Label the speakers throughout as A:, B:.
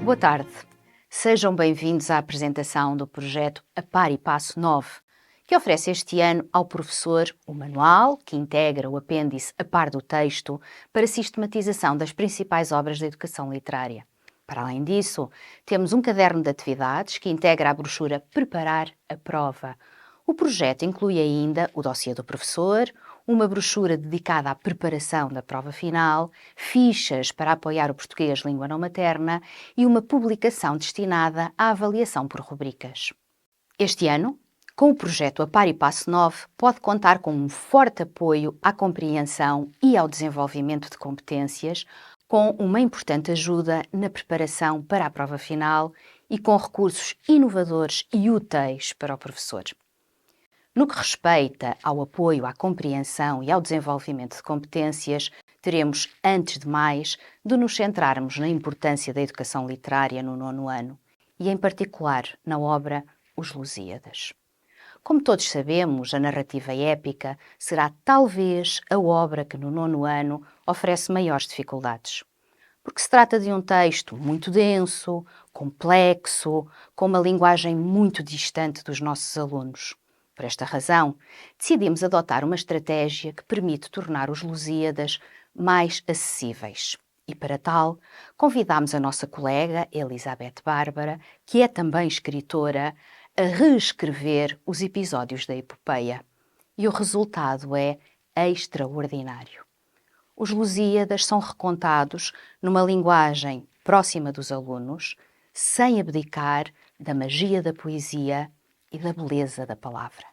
A: Boa tarde. Sejam bem-vindos à apresentação do projeto A Par e Passo 9, que oferece este ano ao professor o manual que integra o apêndice a par do texto para sistematização das principais obras da educação literária. Para além disso, temos um caderno de atividades que integra a brochura Preparar a Prova. O projeto inclui ainda o dossiê do professor, uma brochura dedicada à preparação da prova final, fichas para apoiar o português língua não materna e uma publicação destinada à avaliação por rubricas. Este ano, com o projeto A Par e Passo 9, pode contar com um forte apoio à compreensão e ao desenvolvimento de competências, com uma importante ajuda na preparação para a prova final e com recursos inovadores e úteis para o professor. No que respeita ao apoio à compreensão e ao desenvolvimento de competências, teremos, antes de mais, de nos centrarmos na importância da educação literária no 9º ano e, em particular, na obra Os Lusíadas. Como todos sabemos, a narrativa épica será talvez a obra que no 9º ano oferece maiores dificuldades. Porque se trata de um texto muito denso, complexo, com uma linguagem muito distante dos nossos alunos. Por esta razão, decidimos adotar uma estratégia que permite tornar os Lusíadas mais acessíveis. E para tal, convidámos a nossa colega Elizabeth Bárbara, que é também escritora, a reescrever os episódios da epopeia. E o resultado é extraordinário. Os Lusíadas são recontados numa linguagem próxima dos alunos, sem abdicar da magia da poesia e da beleza da palavra.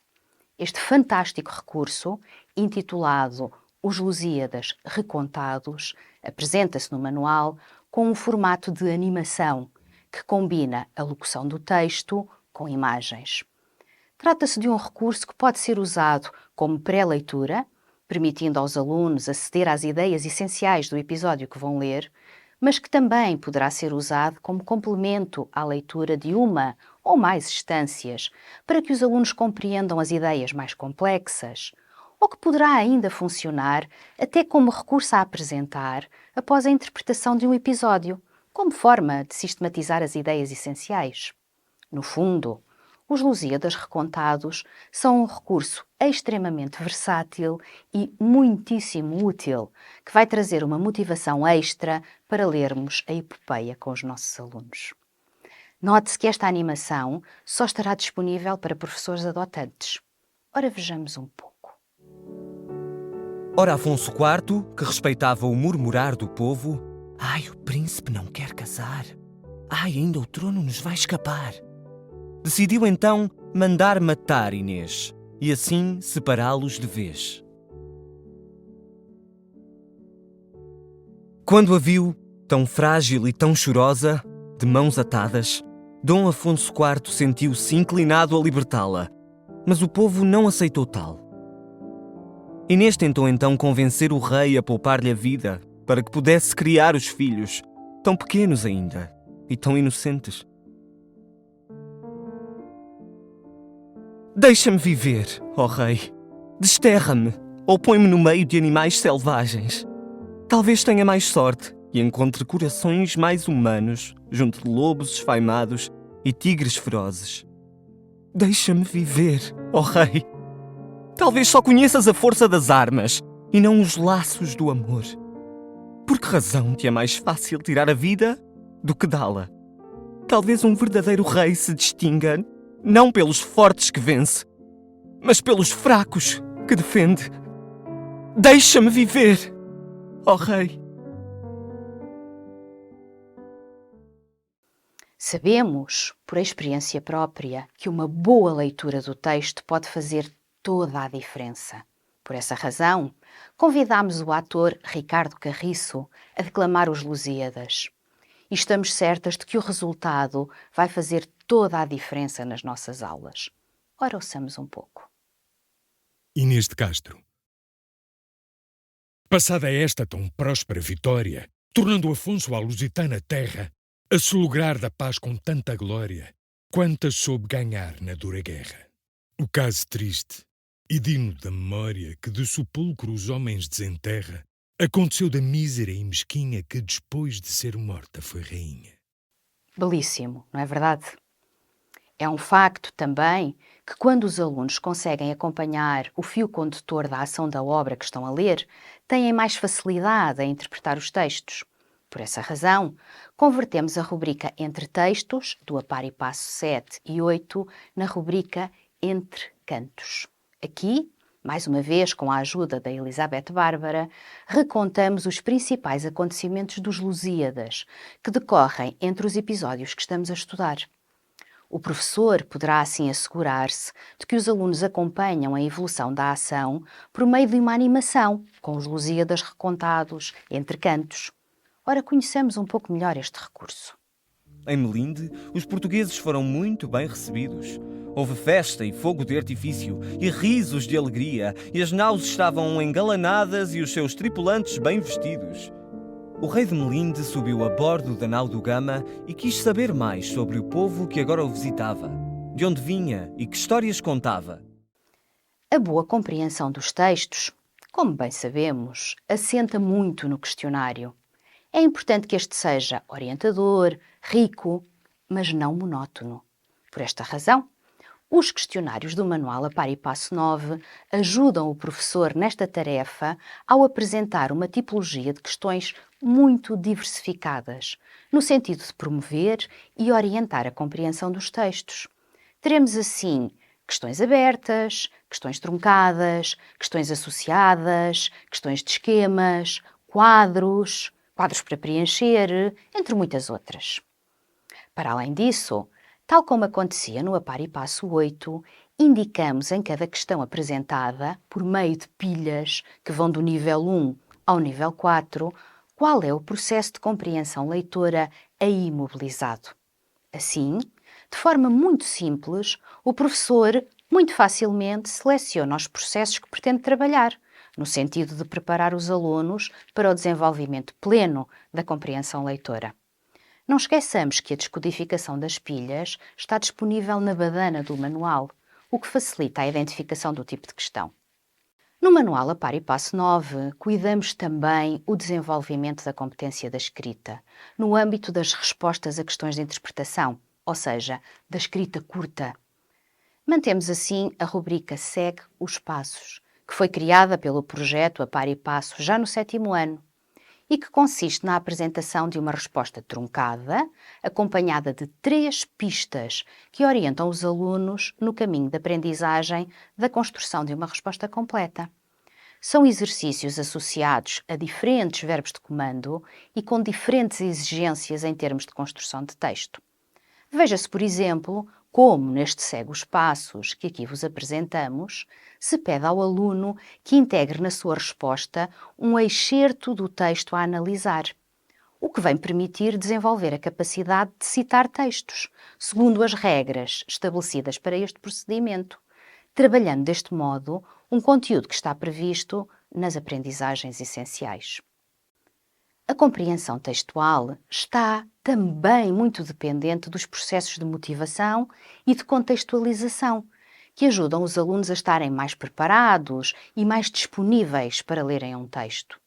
A: Este fantástico recurso, intitulado Os Lusíadas Recontados, apresenta-se no manual com um formato de animação que combina a locução do texto com imagens. Trata-se de um recurso que pode ser usado como pré-leitura, permitindo aos alunos aceder às ideias essenciais do episódio que vão ler, mas que também poderá ser usado como complemento à leitura de uma ou mais instâncias, para que os alunos compreendam as ideias mais complexas, ou que poderá ainda funcionar até como recurso a apresentar após a interpretação de um episódio, como forma de sistematizar as ideias essenciais. No fundo, os Lusíadas Recontados são um recurso extremamente versátil e muitíssimo útil, que vai trazer uma motivação extra para lermos a epopeia com os nossos alunos. Note-se que esta animação só estará disponível para professores adotantes. Ora, vejamos um pouco.
B: Ora, Afonso IV, que respeitava o murmurar do povo, ai, o príncipe não quer casar. Ai, ainda o trono nos vai escapar. Decidiu então mandar matar Inês e assim separá-los de vez. Quando a viu, tão frágil e tão chorosa, de mãos atadas, Dom Afonso IV sentiu-se inclinado a libertá-la, mas o povo não aceitou tal. Inês tentou então convencer o rei a poupar-lhe a vida para que pudesse criar os filhos, tão pequenos ainda e tão inocentes. Deixa-me viver, ó rei. Desterra-me ou põe-me no meio de animais selvagens. Talvez tenha mais sorte e encontre corações mais humanos junto de lobos esfaimados e tigres ferozes. Deixa-me viver, ó rei. Talvez só conheças a força das armas e não os laços do amor. Por que razão te é mais fácil tirar a vida do que dá-la? Talvez um verdadeiro rei se distinga não pelos fortes que vence, mas pelos fracos que defende. Deixa-me viver, ó rei.
A: Sabemos, por experiência própria, que uma boa leitura do texto pode fazer toda a diferença. Por essa razão, convidámos o ator Ricardo Carriço a declamar os Lusíadas. E estamos certas de que o resultado vai fazer toda a diferença nas nossas aulas. Ora, ouçamos um pouco.
C: Inês de Castro. Passada esta tão próspera vitória, tornando Afonso a lusitana terra, a se lograr da paz com tanta glória, quantas soube ganhar na dura guerra. O caso triste E digno da memória que de sepulcro os homens desenterra, aconteceu da mísera e mesquinha que depois de ser morta foi rainha.
A: Belíssimo, não é verdade? É um facto também que quando os alunos conseguem acompanhar o fio condutor da ação da obra que estão a ler, têm mais facilidade a interpretar os textos. Por essa razão, convertemos a rubrica Entre Textos, do Apar e Passo 7 e 8, na rubrica Entre Cantos. Aqui, mais uma vez com a ajuda da Elizabeth Bárbara, recontamos os principais acontecimentos dos Lusíadas, que decorrem entre os episódios que estamos a estudar. O professor poderá assim assegurar-se de que os alunos acompanham a evolução da ação por meio de uma animação, com os Lusíadas recontados entre cantos. Ora, conheçamos um pouco melhor este recurso.
B: Em Melinde, os portugueses foram muito bem recebidos. Houve festa e fogo de artifício, e risos de alegria, e as naus estavam engalanadas e os seus tripulantes bem vestidos. O rei de Melinde subiu a bordo da nau do Gama e quis saber mais sobre o povo que agora o visitava, de onde vinha e que histórias contava.
A: A boa compreensão dos textos, como bem sabemos, assenta muito no questionário. É importante que este seja orientador, rico, mas não monótono. Por esta razão, os questionários do Manual Apar e Passo 9 ajudam o professor nesta tarefa ao apresentar uma tipologia de questões muito diversificadas, no sentido de promover e orientar a compreensão dos textos. Teremos assim questões abertas, questões truncadas, questões associadas, questões de esquemas, quadros para preencher, entre muitas outras. Para além disso, tal como acontecia no Apar e Passo 8, indicamos em cada questão apresentada, por meio de pilhas que vão do nível 1 ao nível 4, qual é o processo de compreensão leitora aí mobilizado. Assim, de forma muito simples, o professor muito facilmente seleciona os processos que pretende trabalhar, no sentido de preparar os alunos para o desenvolvimento pleno da compreensão leitora. Não esqueçamos que a descodificação das pilhas está disponível na badana do manual, o que facilita a identificação do tipo de questão. No Manual Apar e Passo 9, cuidamos também o desenvolvimento da competência da escrita, no âmbito das respostas a questões de interpretação, ou seja, da escrita curta. Mantemos assim a rubrica Segue os Passos, que foi criada pelo projeto Apar e Passo já no 7º ano, e que consiste na apresentação de uma resposta truncada, acompanhada de 3 pistas que orientam os alunos no caminho de aprendizagem da construção de uma resposta completa. São exercícios associados a diferentes verbos de comando e com diferentes exigências em termos de construção de texto. Veja-se, por exemplo, como neste Segue os Passos que aqui vos apresentamos, se pede ao aluno que integre na sua resposta um excerto do texto a analisar, o que vem permitir desenvolver a capacidade de citar textos, segundo as regras estabelecidas para este procedimento, trabalhando deste modo um conteúdo que está previsto nas aprendizagens essenciais. A compreensão textual está também muito dependente dos processos de motivação e de contextualização, que ajudam os alunos a estarem mais preparados e mais disponíveis para lerem um texto.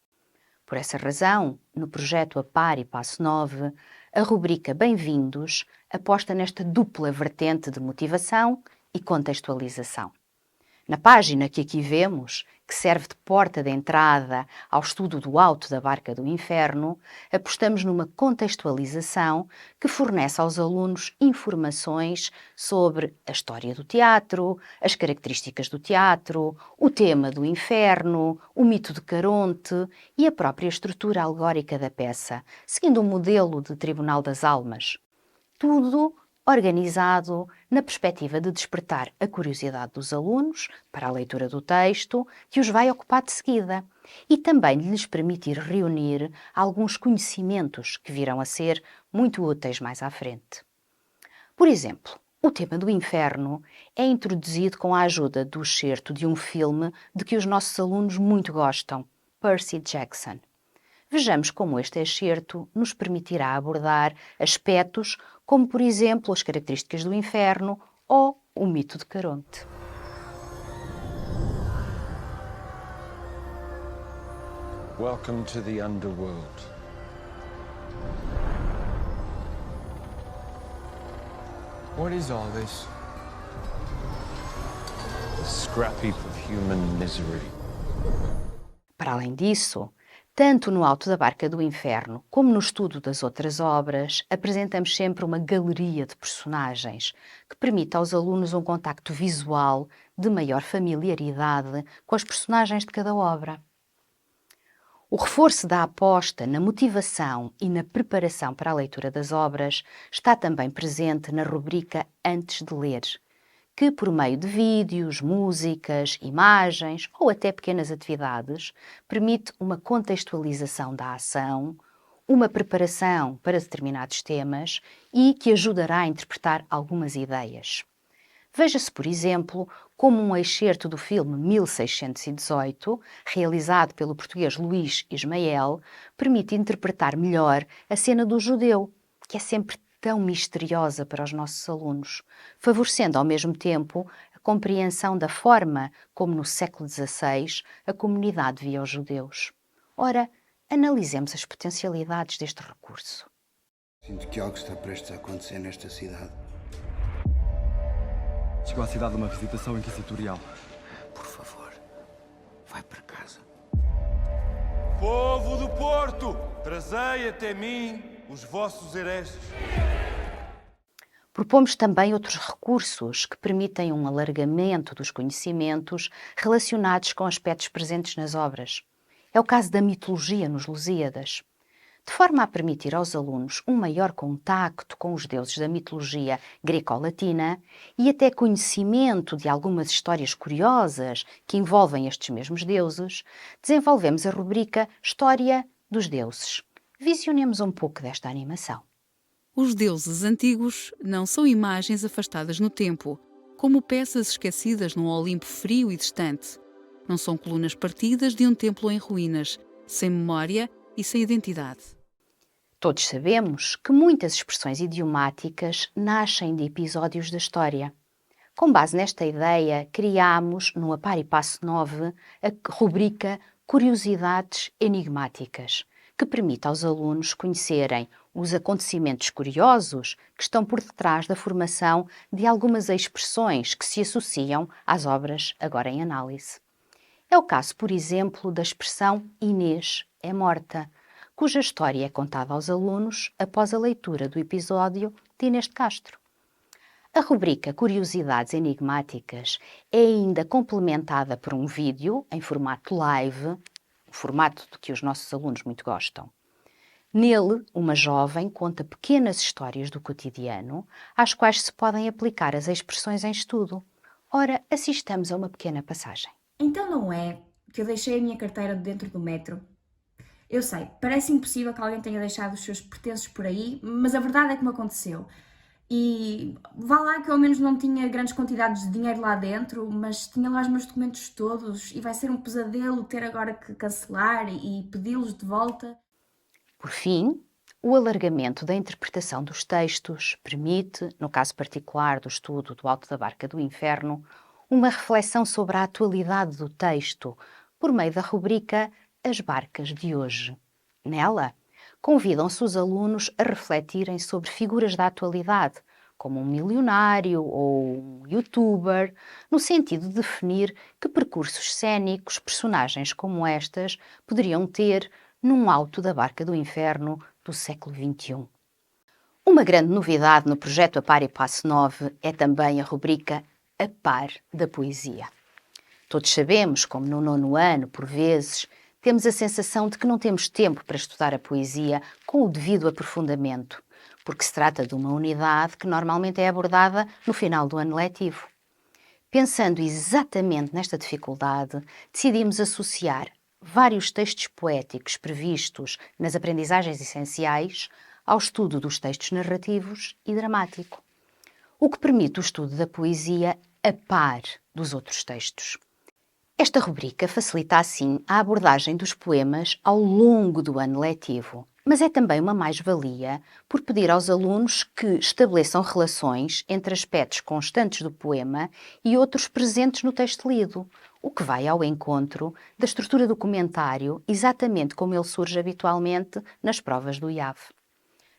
A: Por essa razão, no projeto Apar e Passo 9, a rubrica Bem-vindos aposta nesta dupla vertente de motivação e contextualização. Na página que aqui vemos, que serve de porta de entrada ao estudo do Alto da Barca do Inferno, apostamos numa contextualização que fornece aos alunos informações sobre a história do teatro, as características do teatro, o tema do inferno, o mito de Caronte e a própria estrutura alegórica da peça, seguindo um modelo de Tribunal das Almas. Tudo organizado na perspectiva de despertar a curiosidade dos alunos para a leitura do texto, que os vai ocupar de seguida, e também lhes permitir reunir alguns conhecimentos que virão a ser muito úteis mais à frente. Por exemplo, o tema do inferno é introduzido com a ajuda do excerto de um filme de que os nossos alunos muito gostam, Percy Jackson. Vejamos como este excerto nos permitirá abordar aspectos como, por exemplo, as características do inferno ou o mito de Caronte.
D: Welcome to the underworld.
E: What is all this?
D: A scrap heap of human misery.
A: Para além disso, tanto no Alto da Barca do Inferno como no estudo das outras obras, apresentamos sempre uma galeria de personagens que permite aos alunos um contacto visual de maior familiaridade com as personagens de cada obra. O reforço da aposta na motivação e na preparação para a leitura das obras está também presente na rubrica Antes de Ler, que por meio de vídeos, músicas, imagens ou até pequenas atividades permite uma contextualização da ação, uma preparação para determinados temas e que ajudará a interpretar algumas ideias. Veja-se, por exemplo, como um excerto do filme 1618, realizado pelo português Luís Ismael, permite interpretar melhor a cena do judeu, que é sempre tão misteriosa para os nossos alunos, favorecendo ao mesmo tempo a compreensão da forma como no século XVI a comunidade via os judeus. Ora, analisemos as potencialidades deste recurso.
F: Sinto que algo está prestes a acontecer nesta cidade.
E: Chegou à cidade uma visitação inquisitorial.
F: Por favor, vai para casa.
G: Povo do Porto, trazei até mim os vossos hereges.
A: Propomos também outros recursos que permitem um alargamento dos conhecimentos relacionados com aspectos presentes nas obras. É o caso da mitologia nos Lusíadas. De forma a permitir aos alunos um maior contacto com os deuses da mitologia greco-latina e até conhecimento de algumas histórias curiosas que envolvem estes mesmos deuses, desenvolvemos a rubrica História dos Deuses. Visionemos um pouco desta animação.
H: Os deuses antigos não são imagens afastadas no tempo, como peças esquecidas num Olimpo frio e distante. Não são colunas partidas de um templo em ruínas, sem memória e sem identidade.
A: Todos sabemos que muitas expressões idiomáticas nascem de episódios da história. Com base nesta ideia, criámos, no A Par e Passo 9, a rubrica Curiosidades Enigmáticas, que permite aos alunos conhecerem os acontecimentos curiosos que estão por detrás da formação de algumas expressões que se associam às obras agora em análise. É o caso, por exemplo, da expressão Inês é morta, cuja história é contada aos alunos após a leitura do episódio de Inês de Castro. A rubrica Curiosidades Enigmáticas é ainda complementada por um vídeo em formato live, um formato de que os nossos alunos muito gostam. Nele, uma jovem conta pequenas histórias do cotidiano às quais se podem aplicar as expressões em estudo. Ora, assistamos a uma pequena passagem.
I: Então não é que eu deixei a minha carteira dentro do metro? Eu sei, parece impossível que alguém tenha deixado os seus pertences por aí, mas a verdade é que me aconteceu. E vá lá que eu ao menos não tinha grandes quantidades de dinheiro lá dentro, mas tinha lá os meus documentos todos e vai ser um pesadelo ter agora que cancelar e pedi-los de volta.
A: Por fim, o alargamento da interpretação dos textos permite, no caso particular do estudo do Alto da Barca do Inferno, uma reflexão sobre a atualidade do texto, por meio da rubrica As Barcas de Hoje. Nela, convidam-se os alunos a refletirem sobre figuras da atualidade, como um milionário ou um youtuber, no sentido de definir que percursos cênicos personagens como estas poderiam ter num Alto da Barca do Inferno do século XXI. Uma grande novidade no projeto A Par e Passo 9 é também a rubrica A Par da Poesia. Todos sabemos, como no 9º ano, por vezes, temos a sensação de que não temos tempo para estudar a poesia com o devido aprofundamento, porque se trata de uma unidade que normalmente é abordada no final do ano letivo. Pensando exatamente nesta dificuldade, decidimos associar vários textos poéticos previstos nas aprendizagens essenciais ao estudo dos textos narrativos e dramático, o que permite o estudo da poesia a par dos outros textos. Esta rubrica facilita assim a abordagem dos poemas ao longo do ano letivo, Mas é também uma mais-valia por pedir aos alunos que estabeleçam relações entre aspectos constantes do poema e outros presentes no texto lido, o que vai ao encontro da estrutura do comentário, exatamente como ele surge habitualmente nas provas do IAV.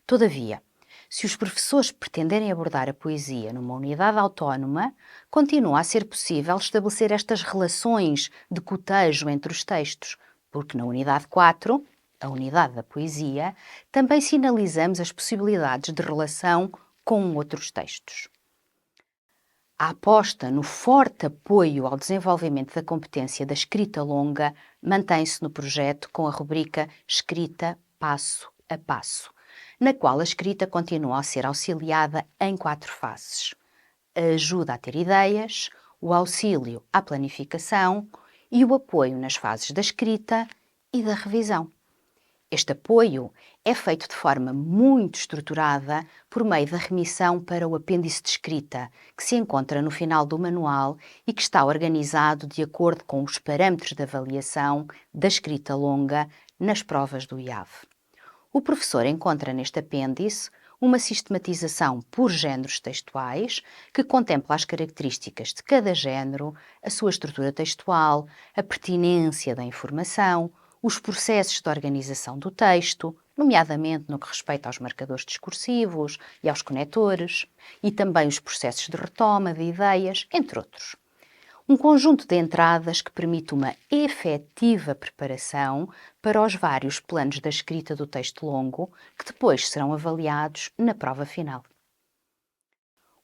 A: Todavia, se os professores pretenderem abordar a poesia numa unidade autónoma, continua a ser possível estabelecer estas relações de cotejo entre os textos, porque na unidade 4, a unidade da poesia, também sinalizamos as possibilidades de relação com outros textos. A aposta no forte apoio ao desenvolvimento da competência da escrita longa mantém-se no projeto com a rubrica Escrita Passo a Passo, na qual a escrita continua a ser auxiliada em 4 fases: a ajuda a ter ideias, o auxílio à planificação e o apoio nas fases da escrita e da revisão. Este apoio é feito de forma muito estruturada por meio da remissão para o apêndice de escrita, que se encontra no final do manual e que está organizado de acordo com os parâmetros de avaliação da escrita longa nas provas do IAV. O professor encontra neste apêndice uma sistematização por géneros textuais que contempla as características de cada género, a sua estrutura textual, a pertinência da informação, os processos de organização do texto, nomeadamente no que respeita aos marcadores discursivos e aos conectores, e também os processos de retoma de ideias, entre outros. Um conjunto de entradas que permite uma efetiva preparação para os vários planos da escrita do texto longo, que depois serão avaliados na prova final.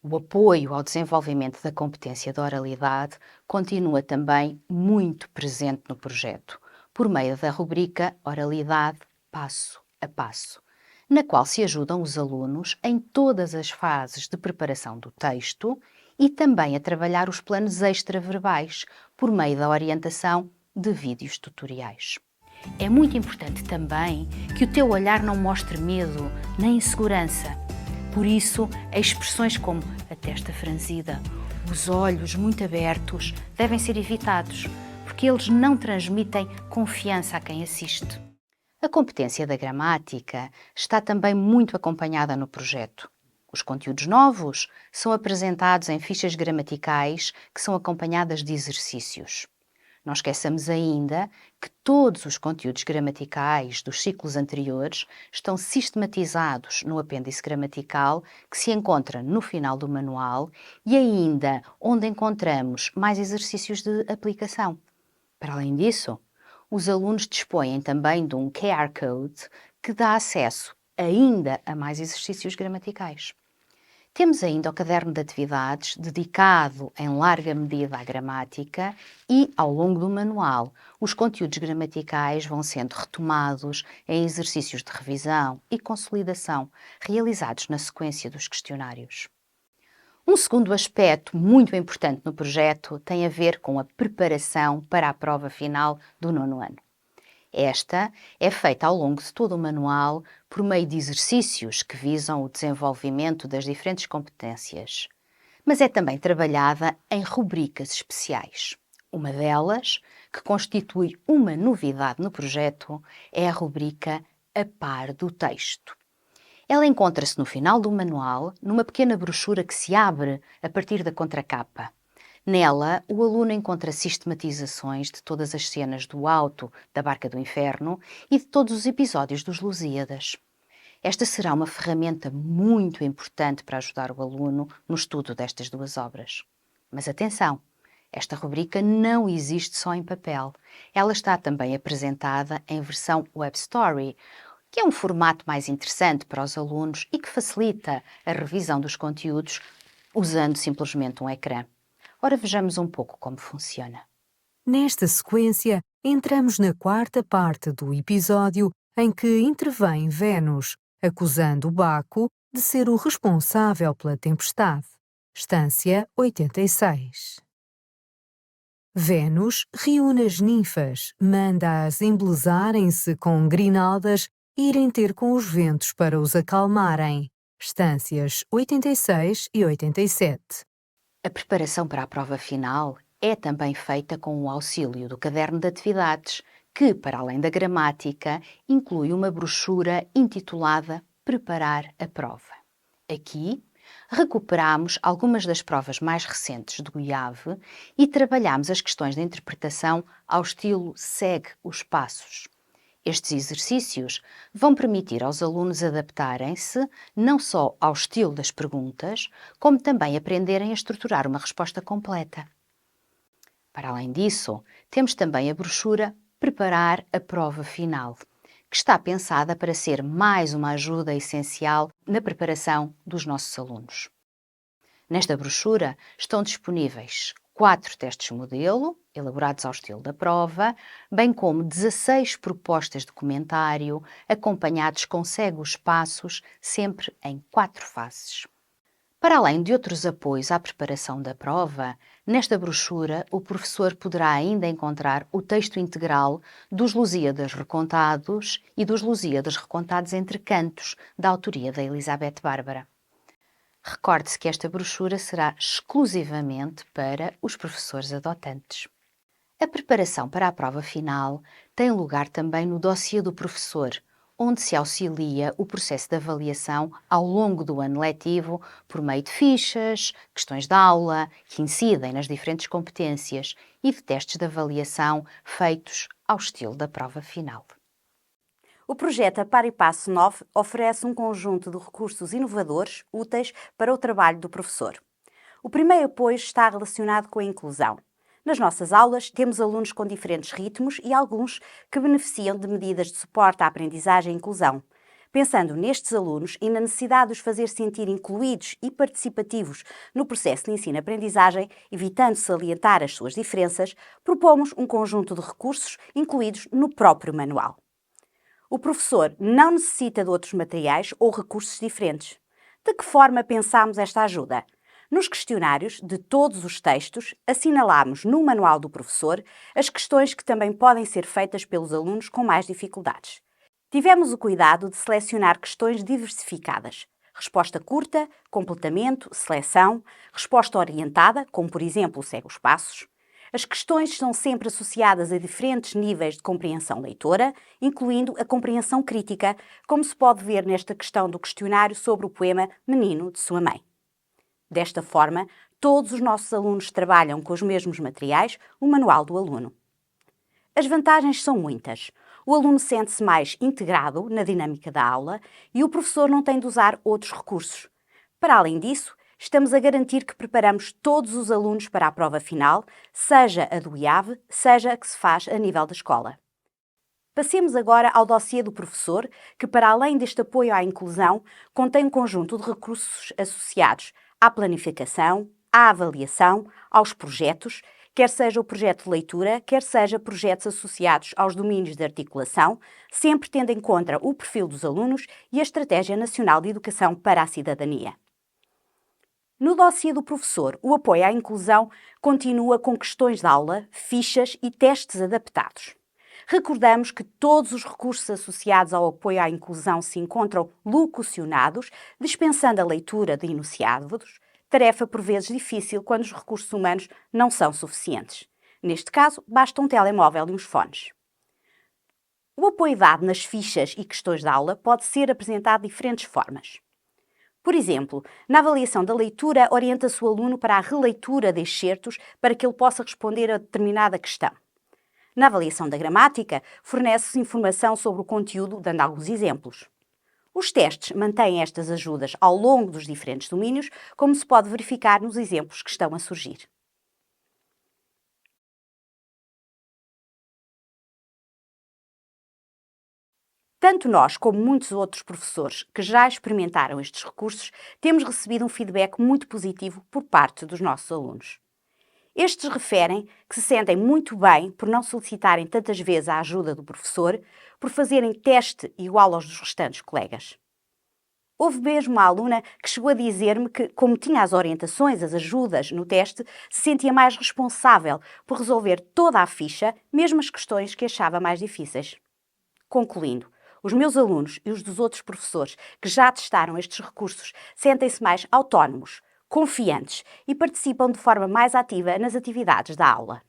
A: O apoio ao desenvolvimento da competência da oralidade continua também muito presente no projeto, por meio da rubrica Oralidade Passo a Passo, na qual se ajudam os alunos em todas as fases de preparação do texto e também a trabalhar os planos extraverbais, por meio da orientação de vídeos tutoriais. É muito importante também que o teu olhar não mostre medo nem insegurança. Por isso, expressões como a testa franzida, os olhos muito abertos devem ser evitados, porque eles não transmitem confiança a quem assiste. A competência da gramática está também muito acompanhada no projeto. Os conteúdos novos são apresentados em fichas gramaticais que são acompanhadas de exercícios. Não esqueçamos ainda que todos os conteúdos gramaticais dos ciclos anteriores estão sistematizados no apêndice gramatical que se encontra no final do manual e ainda onde encontramos mais exercícios de aplicação. Para além disso, os alunos dispõem também de um QR Code que dá acesso ainda a mais exercícios gramaticais. Temos ainda o caderno de atividades dedicado em larga medida à gramática e, ao longo do manual, os conteúdos gramaticais vão sendo retomados em exercícios de revisão e consolidação realizados na sequência dos questionários. Um segundo aspecto muito importante no projeto tem a ver com a preparação para a prova final do 9º ano. Esta é feita ao longo de todo o manual por meio de exercícios que visam o desenvolvimento das diferentes competências, mas é também trabalhada em rubricas especiais. Uma delas, que constitui uma novidade no projeto, é a rubrica A Par do Texto. Ela encontra-se no final do manual, numa pequena brochura que se abre a partir da contracapa. Nela, o aluno encontra sistematizações de todas as cenas do Auto da Barca do Inferno e de todos os episódios dos Lusíadas. Esta será uma ferramenta muito importante para ajudar o aluno no estudo destas duas obras. Mas atenção, esta rubrica não existe só em papel. Ela está também apresentada em versão Web Story, que é um formato mais interessante para os alunos e que facilita a revisão dos conteúdos usando simplesmente um ecrã. Ora, vejamos um pouco como funciona.
J: Nesta sequência, entramos na quarta parte do episódio em que intervém Vênus, acusando Baco de ser o responsável pela tempestade. Estância 86. Vênus reúne as ninfas, manda-as embelezarem-se com grinaldas e irem ter com os ventos para os acalmarem. Estâncias 86 e 87.
A: A preparação para a prova final é também feita com o auxílio do caderno de atividades, que, para além da gramática, inclui uma brochura intitulada Preparar a Prova. Aqui, recuperamos algumas das provas mais recentes do IAV e trabalhamos as questões de interpretação ao estilo Segue os Passos. Estes exercícios vão permitir aos alunos adaptarem-se não só ao estilo das perguntas, como também aprenderem a estruturar uma resposta completa. Para além disso, temos também a brochura Preparar a Prova Final, que está pensada para ser mais uma ajuda essencial na preparação dos nossos alunos. Nesta brochura estão disponíveis 4 testes modelo, elaborados ao estilo da prova, bem como 16 propostas de comentário, acompanhados com segue os passos, sempre em 4 fases. Para além de outros apoios à preparação da prova, nesta brochura o professor poderá ainda encontrar o texto integral dos Lusíadas Recontados e dos Lusíadas Recontados entre Cantos, da autoria da Elizabeth Bárbara. Recorde-se que esta brochura será exclusivamente para os professores adotantes. A preparação para a prova final tem lugar também no dossiê do professor, onde se auxilia o processo de avaliação ao longo do ano letivo por meio de fichas, questões de aula que incidem nas diferentes competências e de testes de avaliação feitos ao estilo da prova final.
K: O projeto A Par e Passo 9 oferece um conjunto de recursos inovadores úteis para o trabalho do professor. O primeiro apoio está relacionado com a inclusão. Nas nossas aulas, temos alunos com diferentes ritmos e alguns que beneficiam de medidas de suporte à aprendizagem e inclusão. Pensando nestes alunos e na necessidade de os fazer sentir incluídos e participativos no processo de ensino-aprendizagem, evitando salientar as suas diferenças, propomos um conjunto de recursos incluídos no próprio manual. O professor não necessita de outros materiais ou recursos diferentes. De que forma pensamos esta ajuda? Nos questionários de todos os textos, assinalamos no manual do professor as questões que também podem ser feitas pelos alunos com mais dificuldades. Tivemos o cuidado de selecionar questões diversificadas. Resposta curta, completamento, seleção, resposta orientada, como por exemplo segue os passos. As questões são sempre associadas a diferentes níveis de compreensão leitora, incluindo a compreensão crítica, como se pode ver nesta questão do questionário sobre o poema Menino de Sua Mãe. Desta forma, todos os nossos alunos trabalham com os mesmos materiais, o manual do aluno. As vantagens são muitas. O aluno sente-se mais integrado na dinâmica da aula e o professor não tem de usar outros recursos. Para além disso, estamos a garantir que preparamos todos os alunos para a prova final, seja a do IAV, seja a que se faz a nível da escola. Passemos agora ao dossiê do professor, que para além deste apoio à inclusão, contém um conjunto de recursos associados à planificação, à avaliação, aos projetos, quer seja o projeto de leitura, quer seja projetos associados aos domínios de articulação, sempre tendo em conta o perfil dos alunos e a Estratégia Nacional de Educação para a Cidadania. No dossiê do professor, o apoio à inclusão continua com questões de aula, fichas e testes adaptados. Recordamos que todos os recursos associados ao apoio à inclusão se encontram locucionados, dispensando a leitura de enunciados, tarefa por vezes difícil quando os recursos humanos não são suficientes. Neste caso, basta um telemóvel e uns fones. O apoio dado nas fichas e questões de aula pode ser apresentado de diferentes formas. Por exemplo, na avaliação da leitura, orienta-se o aluno para a releitura de excertos para que ele possa responder a determinada questão. Na avaliação da gramática, fornece-se informação sobre o conteúdo, dando alguns exemplos. Os testes mantêm estas ajudas ao longo dos diferentes domínios, como se pode verificar nos exemplos que estão a surgir. Tanto nós como muitos outros professores que já experimentaram estes recursos, temos recebido um feedback muito positivo por parte dos nossos alunos. Estes referem que se sentem muito bem por não solicitarem tantas vezes a ajuda do professor, por fazerem teste igual aos dos restantes colegas. Houve mesmo uma aluna que chegou a dizer-me que, como tinha as orientações, as ajudas no teste, se sentia mais responsável por resolver toda a ficha, mesmo as questões que achava mais difíceis. Concluindo, os meus alunos e os dos outros professores que já testaram estes recursos sentem-se mais autónomos, confiantes e participam de forma mais ativa nas atividades da aula.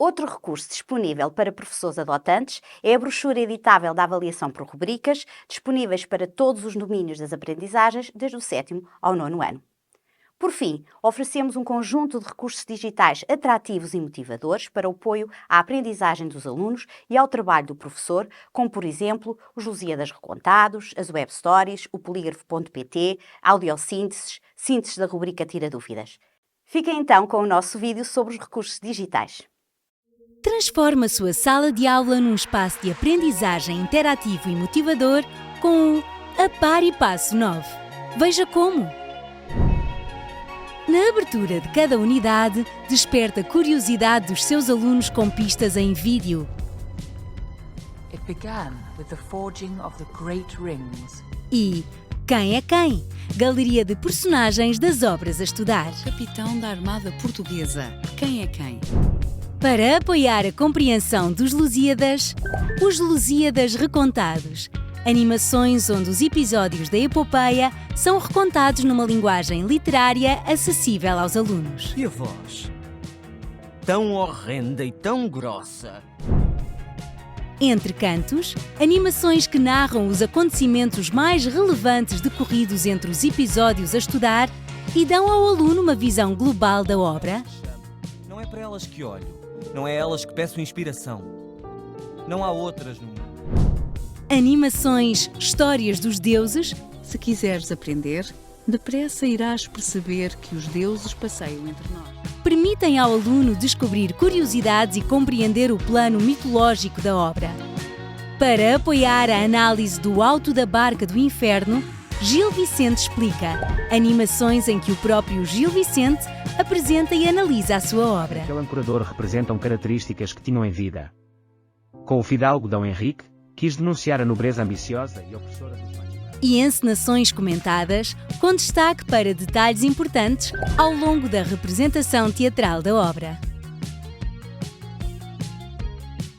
K: Outro recurso disponível para professores adotantes é a brochura editável da avaliação por rubricas, disponíveis para todos os domínios das aprendizagens, desde o 7º ao 9º ano. Por fim, oferecemos um conjunto de recursos digitais atrativos e motivadores para o apoio à aprendizagem dos alunos e ao trabalho do professor, como, por exemplo, os Lusíadas Recontados, as Web Stories, o Polígrafo.pt, audiosínteses, sínteses da rubrica Tira Dúvidas. Fiquem então com o nosso vídeo sobre os recursos digitais.
L: Transforma a sua sala de aula num espaço de aprendizagem interativo e motivador com o A Par e Passo 9. Veja como! Na abertura de cada unidade, desperta a curiosidade dos seus alunos com pistas em vídeo.
M: It began with the forging of the great rings.
L: E Quem é Quem? Galeria de personagens das obras a estudar.
H: Capitão da Armada Portuguesa. Quem é quem?
L: Para apoiar a compreensão dos Lusíadas, os Lusíadas Recontados. Animações onde os episódios da epopeia são recontados numa linguagem literária acessível aos alunos.
B: E a voz? Tão horrenda e tão grossa.
L: Entre cantos, animações que narram os acontecimentos mais relevantes decorridos entre os episódios a estudar e dão ao aluno uma visão global da obra.
B: Não é para elas que olho, não é a elas que peço inspiração. Não há outras no mundo.
L: Animações Histórias dos Deuses.
H: Se quiseres aprender, depressa irás perceber que os deuses passeiam entre nós.
L: Permitem ao aluno descobrir curiosidades e compreender o plano mitológico da obra. Para apoiar a análise do Alto da Barca do Inferno, Gil Vicente explica. Animações em que o próprio Gil Vicente apresenta e analisa a sua obra.
N: Aquele ancorador representam características que tinham em vida. Com o fidalgo Dom Henrique, quis denunciar a nobreza ambiciosa e opressora dos mais.
L: E encenações comentadas, com destaque para detalhes importantes ao longo da representação teatral da obra.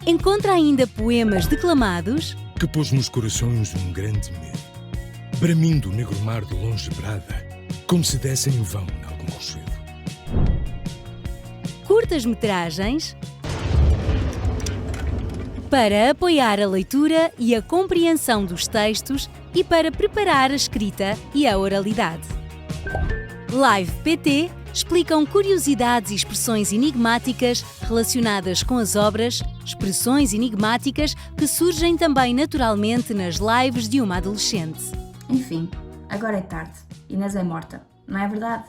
L: Encontra ainda poemas declamados
C: que pôs nos corações um grande medo, bramindo o negro mar de longe brada, como se dessem em vão em algum rochedo.
L: Curtas-metragens para apoiar a leitura e a compreensão dos textos e para preparar a escrita e a oralidade. Live PT explicam curiosidades e expressões enigmáticas relacionadas com as obras, expressões enigmáticas que surgem também naturalmente nas lives de uma adolescente.
I: Enfim, agora é tarde. Inês é morta, não é verdade?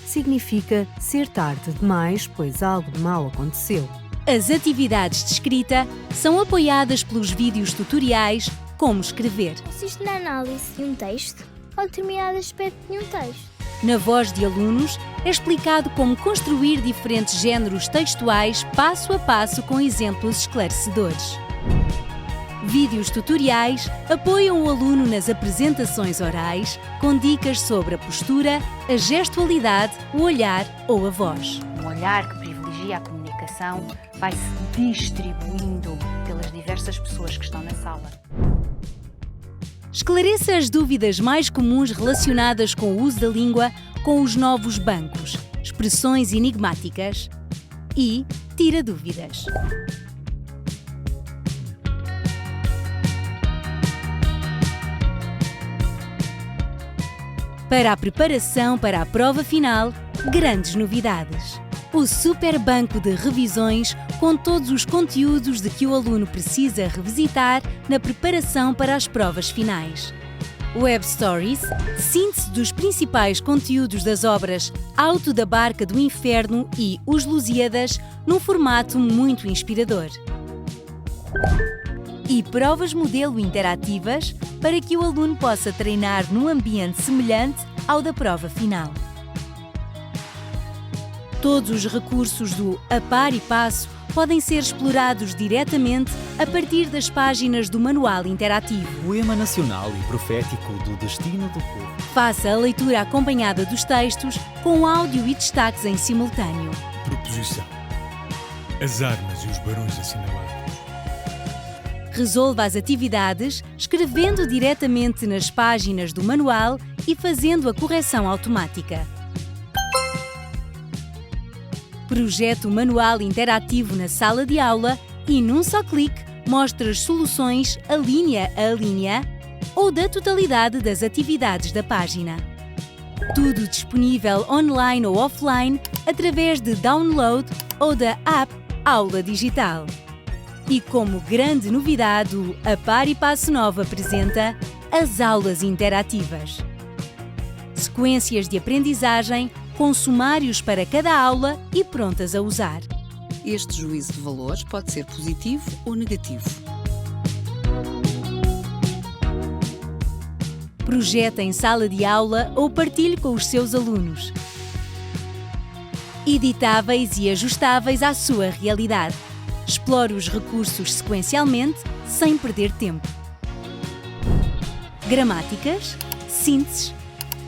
J: Significa ser tarde demais, pois algo de mal aconteceu.
L: As atividades de escrita são apoiadas pelos vídeos tutoriais Como Escrever.
O: Consiste na análise de um texto ou determinado aspecto de um texto.
L: Na voz de alunos, é explicado como construir diferentes géneros textuais passo a passo com exemplos esclarecedores. Vídeos tutoriais apoiam o aluno nas apresentações orais, com dicas sobre a postura, a gestualidade, o olhar ou a voz.
A: Um olhar que privilegia a comunicação vai-se distribuindo pelas diversas pessoas que estão na sala.
L: Esclareça as dúvidas mais comuns relacionadas com o uso da língua com os novos bancos, expressões enigmáticas e tira dúvidas. Para a preparação para a prova final, grandes novidades. O Super Banco de Revisões com todos os conteúdos de que o aluno precisa revisitar na preparação para as provas finais. Web Stories, síntese dos principais conteúdos das obras Alto da Barca do Inferno e Os Lusíadas, num formato muito inspirador. E provas modelo interativas para que o aluno possa treinar num ambiente semelhante ao da prova final. Todos os recursos do A Par e Passo podem ser explorados diretamente a partir das páginas do Manual Interativo.
P: Poema nacional e profético do destino do povo.
L: Faça a leitura acompanhada dos textos com áudio e destaques em simultâneo.
C: Proposição. As armas e os barões assinalados.
L: Resolva as atividades escrevendo diretamente nas páginas do manual e fazendo a correção automática. Projeta o manual interativo na sala de aula e, num só clique, mostra as soluções a linha ou da totalidade das atividades da página. Tudo disponível online ou offline através de download ou da app Aula Digital. E como grande novidade, a Par e Passo Nove apresenta as aulas interativas. Sequências de aprendizagem com sumários para cada aula e prontas a usar.
H: Este juízo de valores pode ser positivo ou negativo.
L: Projeta em sala de aula ou partilhe com os seus alunos. Editáveis e ajustáveis à sua realidade. Explore os recursos sequencialmente, sem perder tempo. Gramáticas, sínteses,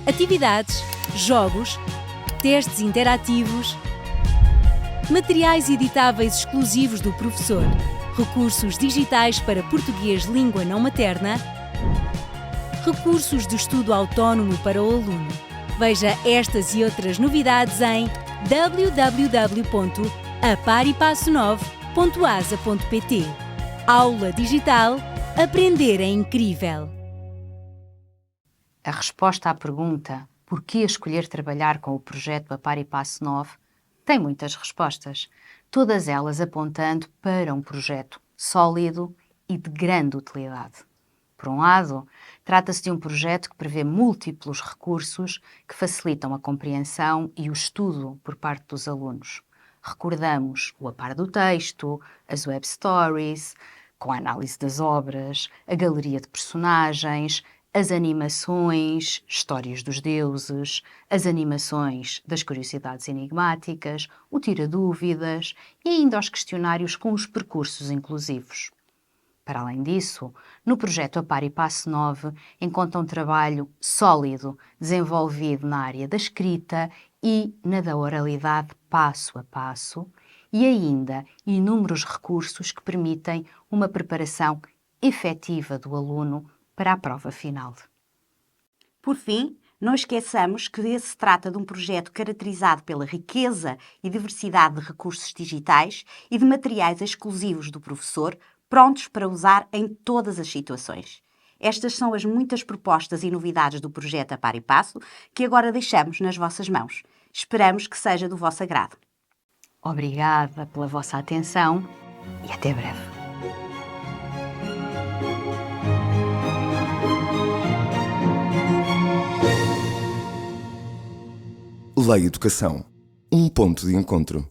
L: atividades, jogos, testes interativos, materiais editáveis exclusivos do professor, recursos digitais para português língua não materna, recursos de estudo autónomo para o aluno. Veja estas e outras novidades em www.aparipasso9.asa.pt. Aula Digital. Aprender é incrível.
A: A resposta à pergunta por que escolher trabalhar com o projeto A Par e Passo 9 tem muitas respostas, todas elas apontando para um projeto sólido e de grande utilidade. Por um lado, trata-se de um projeto que prevê múltiplos recursos que facilitam a compreensão e o estudo por parte dos alunos. Recordamos o A Par do Texto, as web stories, com a análise das obras, a galeria de personagens, as animações, histórias dos deuses, as animações das curiosidades enigmáticas, o tira-dúvidas e ainda os questionários com os percursos inclusivos. Para além disso, no projeto A Par e Passo 9 encontra um trabalho sólido desenvolvido na área da escrita e na da oralidade passo a passo e ainda inúmeros recursos que permitem uma preparação efetiva do aluno para a prova final.
K: Por fim, não esqueçamos que esse se trata de um projeto caracterizado pela riqueza e diversidade de recursos digitais e de materiais exclusivos do professor, prontos para usar em todas as situações. Estas são as muitas propostas e novidades do projeto A Par e Passo que agora deixamos nas vossas mãos. Esperamos que seja do vosso agrado.
A: Obrigada pela vossa atenção e até breve.
Q: Lei Educação. Um ponto de encontro.